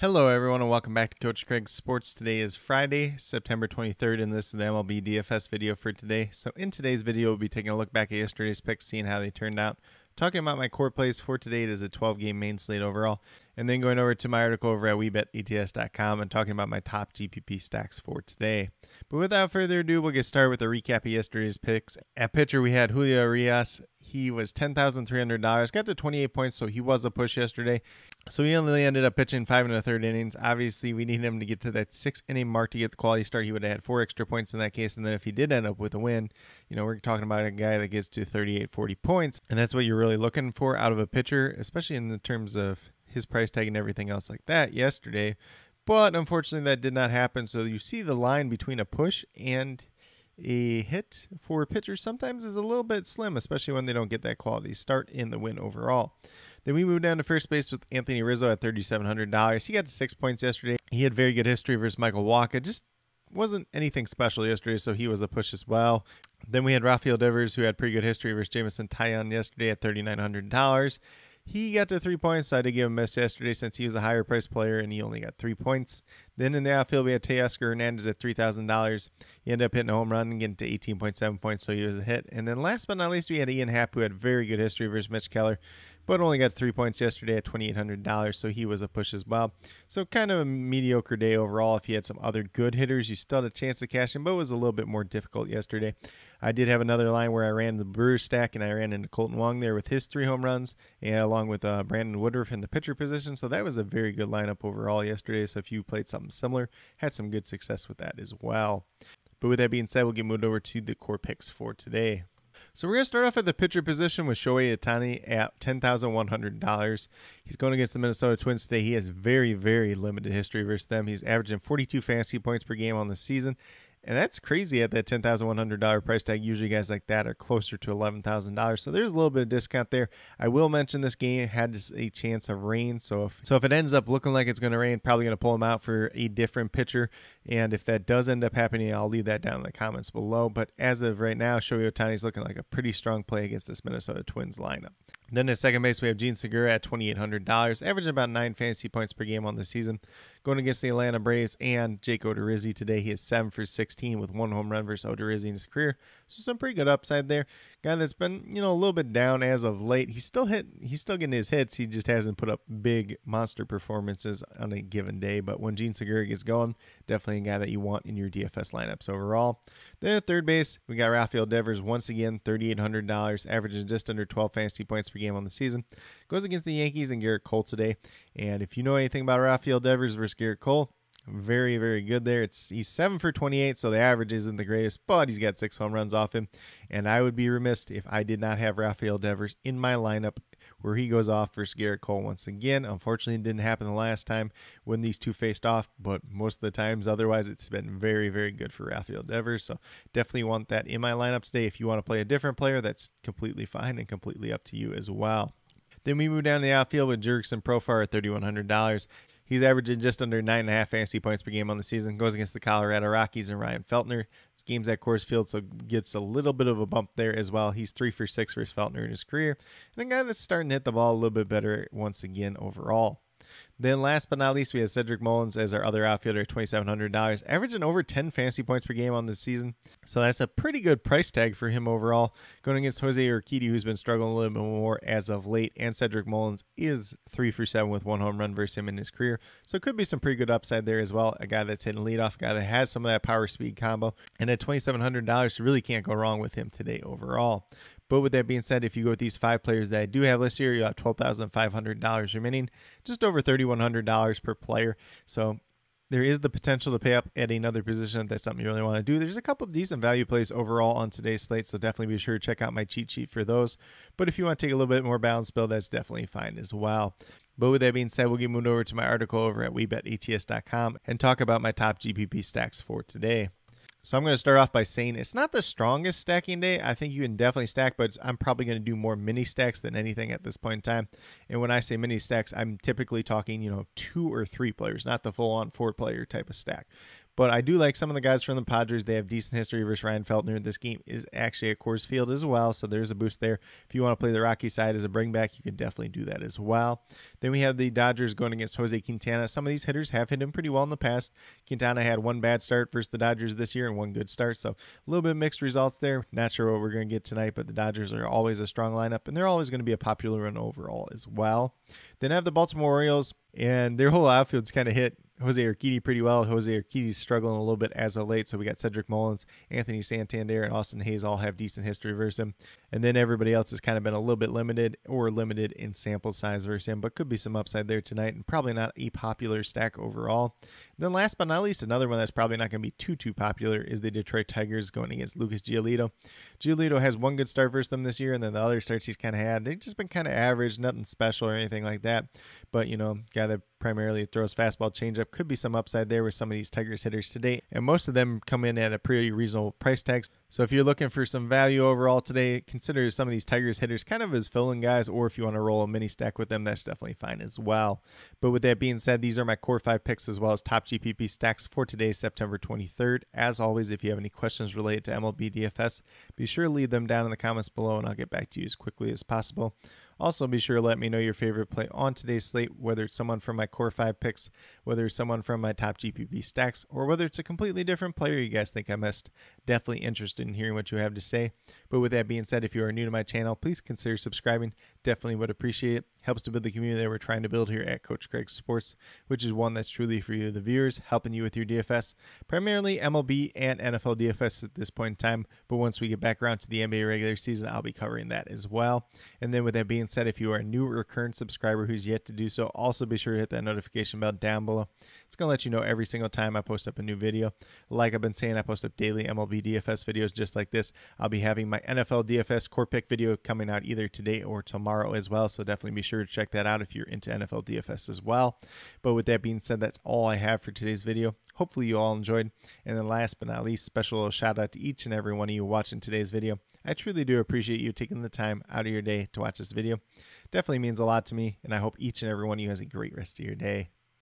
Hello, everyone, and welcome back to Coach Craig's Sports. Today is Friday, September 23rd, and this is the MLB DFS video for today. So in today's video, we'll be taking a look back at yesterday's picks, seeing how they turned out, talking about my core plays for today. It is a 12-game main slate overall, and then going over to my article over at WeBetETS.com and talking about my top GPP stacks for today. But without further ado, we'll get started with a recap of yesterday's picks. At pitcher, we had Julio Urias. He was $10,300, got to 28 points, so he was a push yesterday. So he only ended up pitching 5 1/3 innings. Obviously, we needed him to get to that 6-inning mark to get the quality start. He would have had 4 extra points in that case. And then if he did end up with a win, we're talking about a guy that gets to 38, 40 points. And that's what you're really looking for out of a pitcher, especially in the terms of his price tag and everything else like that yesterday. But unfortunately, that did not happen. So you see the line between a push and a hit for pitchers sometimes is a little bit slim, especially when they don't get that quality start in the win overall. Then we moved down to first base with Anthony Rizzo at $3,700. He got to 6 points yesterday. He had very good history versus Michael Wacha. Just wasn't anything special yesterday, so he was a push as well. Then we had Rafael Devers, who had pretty good history versus Jameson Taillon yesterday at $3,900. He got to 3 points, so I did give him a miss yesterday since he was a higher priced player and he only got 3 points. Then in the outfield, we had Teoscar Hernandez at $3,000. He ended up hitting a home run and getting to 18.7 points, so he was a hit. And then last but not least, we had Ian Happ, who had very good history versus Mitch Keller, but only got 3 points yesterday at $2,800, so he was a push as well. So kind of a mediocre day overall. If you had some other good hitters, you still had a chance to cash in, but it was a little bit more difficult yesterday. I did have another line where I ran the Brewers stack, and I ran into Colton Wong there with his 3 home runs, and along with Brandon Woodruff in the pitcher position. So that was a very good lineup overall yesterday. So if you played something similar, had some good success with that as well. But with that being said, we'll get moved over to the core picks for today. So we're going to start off at the pitcher position with Shohei Ohtani at $10,100. He's going against the Minnesota Twins today. He has very, very limited history versus them. He's averaging 42 fantasy points per game on the season. And that's crazy at that $10,100 price tag. Usually guys like that are closer to $11,000. So there's a little bit of discount there. I will mention this game had a chance of rain. So if it ends up looking like it's going to rain, probably going to pull him out for a different pitcher. And if that does end up happening, I'll leave that down in the comments below. But as of right now, Shohei Ohtani is looking like a pretty strong play against this Minnesota Twins lineup. Then at second base, we have Gene Segura at $2,800, averaging about 9 fantasy points per game on the season. Going against the Atlanta Braves and Jake Odorizzi today, he is 7 for 16 with 1 home run versus Odorizzi in his career. So some pretty good upside there. Guy that's been, a little bit down as of late. He's still getting his hits. He just hasn't put up big monster performances on a given day. But when Gene Segura gets going, definitely a guy that you want in your DFS lineups overall. Then at third base, we got Rafael Devers once again, $3,800, averaging just under 12 fantasy points per game on the season. Goes against the Yankees and Garrett Cole today. And if you know anything about Rafael Devers versus Garrett Cole, very, very good there. He's 7 for 28, so the average isn't the greatest, but he's got 6 home runs off him. And I would be remiss if I did not have Rafael Devers in my lineup where he goes off versus Garrett Cole once again. Unfortunately, it didn't happen the last time when these two faced off, but most of the times otherwise it's been very, very good for Rafael Devers. So definitely want that in my lineup today. If you want to play a different player, that's completely fine and completely up to you as well. Then we move down to the outfield with Jurickson Profar at $3,100. He's averaging just under 9.5 fantasy points per game on the season. Goes against the Colorado Rockies and Ryan Feltner. This game's at Coors Field, so gets a little bit of a bump there as well. He's 3 for 6 versus Feltner in his career. And a guy that's starting to hit the ball a little bit better once again overall. Then last but not least, we have Cedric Mullins as our other outfielder at $2,700, averaging over 10 fantasy points per game on this season. So that's a pretty good price tag for him overall. Going against Jose Urquidy, who's been struggling a little bit more as of late, and Cedric Mullins is 3 for 7 with 1 home run versus him in his career. So it could be some pretty good upside there as well. A guy that's hitting leadoff, a guy that has some of that power speed combo. And at $2,700, you really can't go wrong with him today overall. But with that being said, if you go with these 5 players that I do have listed here, you have $12,500 remaining, just over $3,100 per player. So there is the potential to pay up at another position if that's something you really want to do. There's a couple of decent value plays overall on today's slate, so definitely be sure to check out my cheat sheet for those. But if you want to take a little bit more balanced build, that's definitely fine as well. But with that being said, we'll get moved over to my article over at WeBetETS.com and talk about my top GPP stacks for today. So I'm going to start off by saying it's not the strongest stacking day. I think you can definitely stack, but I'm probably going to do more mini stacks than anything at this point in time. And when I say mini stacks, I'm typically talking, 2 or 3 players, not the full-on 4-player type of stack. But I do like some of the guys from the Padres. They have decent history versus Ryan Feltner. This game is actually at Coors Field as well, so there's a boost there. If you want to play the Rocky side as a bring back, you can definitely do that as well. Then we have the Dodgers going against Jose Quintana. Some of these hitters have hit him pretty well in the past. Quintana had one bad start versus the Dodgers this year and one good start, so a little bit mixed results there. Not sure what we're going to get tonight, but the Dodgers are always a strong lineup, and they're always going to be a popular one overall as well. Then I have the Baltimore Orioles, and their whole outfield's kind of hit Jose Urquidy pretty well. Jose Urquidy's struggling a little bit as of late, so we got Cedric Mullins, Anthony Santander, and Austin Hayes all have decent history versus him. And then everybody else has kind of been a little bit limited in sample size versus him, but could be some upside there tonight, and probably not a popular stack overall. And then last but not least, another one that's probably not going to be too popular is the Detroit Tigers going against Lucas Giolito. Giolito has one good start versus them this year, and then the other starts he's kind of had, they've just been kind of average, nothing special or anything like that. But, guy that primarily throws fastball changeup, could be some upside there with some of these Tigers hitters today, and most of them come in at a pretty reasonable price tags. So if you're looking for some value overall today, consider some of these Tigers hitters kind of as fill-in guys, or if you want to roll a mini stack with them, that's definitely fine as well. But with that being said, these are my core 5 picks as well as top GPP stacks for today, September 23rd. As always, if you have any questions related to MLB DFS, be sure to leave them down in the comments below, and I'll get back to you as quickly as possible. Also, be sure to let me know your favorite play on today's slate, whether it's someone from my core 5 picks, whether it's someone from my top GPP stacks, or whether it's a completely different player you guys think I missed. Definitely interested in hearing what you have to say. But with that being said, if you are new to my channel, please consider subscribing. Definitely would appreciate it. Helps to build the community that we're trying to build here at Coach Craig Sports, which is one that's truly for you, the viewers, helping you with your DFS, primarily MLB and NFL DFS at this point in time. But once we get back around to the NBA regular season, I'll be covering that as well. And then with that being said, if you are a new or current subscriber who's yet to do so, also be sure to hit that notification bell down below. It's going to let you know every single time I post up a new video. Like I've been saying, I post up daily MLB DFS videos just like this. I'll be having my NFL DFS core pick video coming out either today or tomorrow as well, so definitely be sure to check that out if you're into NFL DFS as well. But with that being said, that's all I have for today's video. Hopefully you all enjoyed. And then last but not least, special shout out to each and every one of you watching today's video. I truly do appreciate you taking the time out of your day to watch this video. Definitely means a lot to me, and I hope each and every one of you has a great rest of your day.